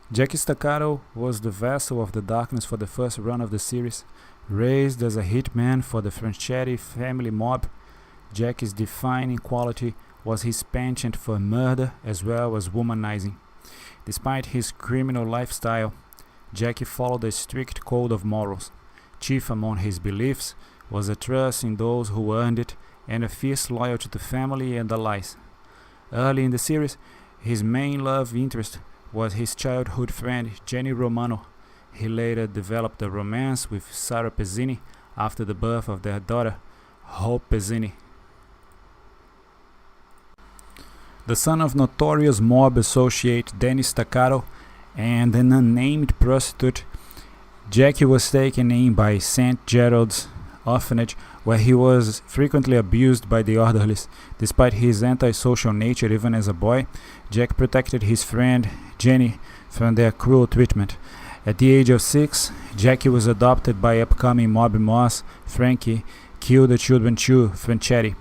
Jackie Staccato was the vessel of the darkness for the first run of the series. Raised as a hitman for the Franchetti family mob, Jackie's defining quality was his penchant for murder as well as womanizing. Despite his criminal lifestyle, Jackie followed a strict code of morals. Chief among his beliefs was a trust in those who earned it and a fierce loyalty to family and allies. Early in the series, his main love interest was his childhood friend Jenny Romano. He later developed a romance with Sarah Pezzini after the birth of their daughter, Hope Pezzini. The son of notorious mob associate Danny Staccato and an unnamed prostitute, Jackie was taken in by St. Gerald's orphanage, where he was frequently abused by the orderlies. Despite his antisocial nature even as a boy, Jack protected his friend Jenny from their cruel treatment. At the age of 6, Jackie was adopted by upcoming mob boss Frankie Kill the Children 2 Franchetti,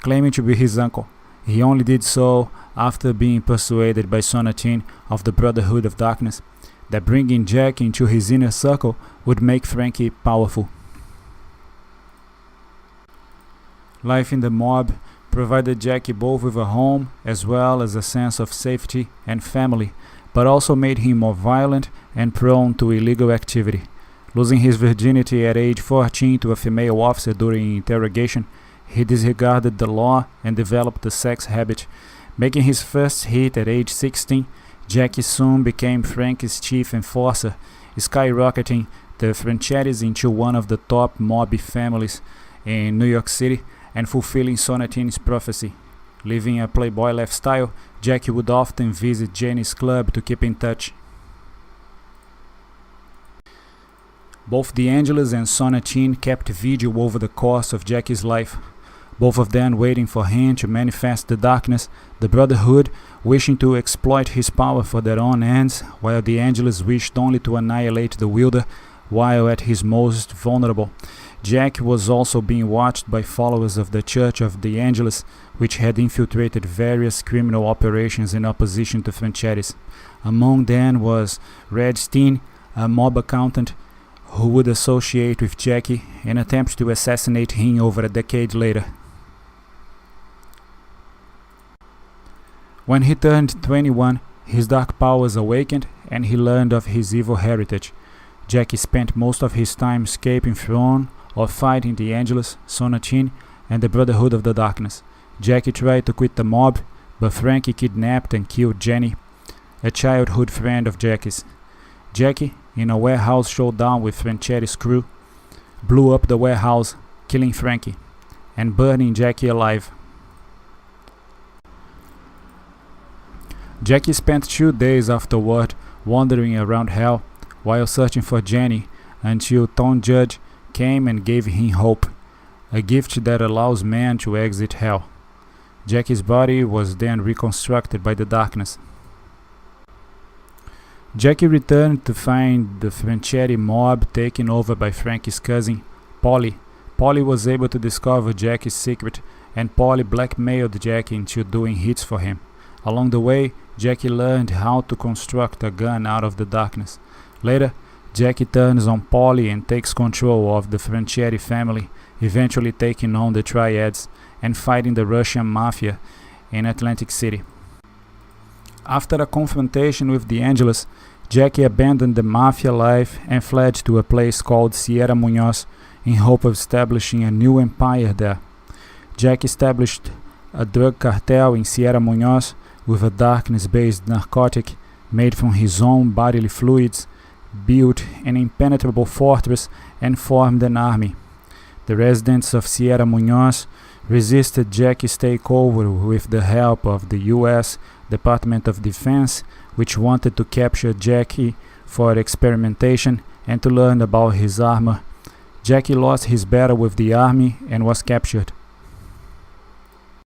claiming to be his uncle. He only did so after being persuaded by Sonatine of the Brotherhood of Darkness that bringing Jack into his inner circle would make Frankie powerful. Life in the mob provided Jackie both with a home as well as a sense of safety and family, but also made him more violent and prone to illegal activity. Losing his virginity at age 14 to a female officer during interrogation, he disregarded the law and developed a sex habit. Making his first hit at age 16, Jackie soon became Frankie's chief enforcer, skyrocketing the Franchettis into one of the top mob families in New York City and fulfilling Sonatine's prophecy. Living a playboy lifestyle, Jackie would often visit Jenny's club to keep in touch. Both DeAngelis and Sonatine kept vigil over the course of Jackie's life, both of them waiting for him to manifest the darkness, the Brotherhood wishing to exploit his power for their own ends, while DeAngelis wished only to annihilate the wielder while at his most vulnerable. Jack was also being watched by followers of the Church of DeAngelis, which had infiltrated various criminal operations in opposition to Franchetti's. Among them was Red Steen, a mob accountant who would associate with Jackie and attempt to assassinate him over a decade later. When he turned 21, his dark powers awakened and he learned of his evil heritage. Jackie spent most of his time escaping from or fighting DeAngelis, Sonatine, and the Brotherhood of the Darkness. Jackie tried to quit the mob, but Frankie kidnapped and killed Jenny, a childhood friend of Jackie's. Jackie, in a warehouse showdown with Franchetti's crew, blew up the warehouse, killing Frankie and burning Jackie alive. Jackie spent 2 days afterward wandering around hell while searching for Jenny until Tom Judge came and gave him hope, a gift that allows man to exit hell. Jackie's body was then reconstructed by the darkness. Jackie returned to find the Franchetti mob taken over by Frankie's cousin, Polly. Polly was able to discover Jackie's secret, and Polly blackmailed Jackie into doing hits for him. Along the way, Jackie learned how to construct a gun out of the darkness. Later, Jackie turns on Polly and takes control of the Franchetti family, eventually taking on the Triads and fighting the Russian mafia in Atlantic City. After a confrontation with DeAngelis, Jackie abandoned the mafia life and fled to a place called Sierra Munoz in hope of establishing a new empire there. Jackie established a drug cartel in Sierra Munoz with a darkness-based narcotic made from his own bodily fluids, built an impenetrable fortress and formed an army. The residents of Sierra Munoz resisted Jackie's takeover with the help of the U.S. Department of Defense, which wanted to capture Jackie for experimentation and to learn about his armor. Jackie lost his battle with the army and was captured.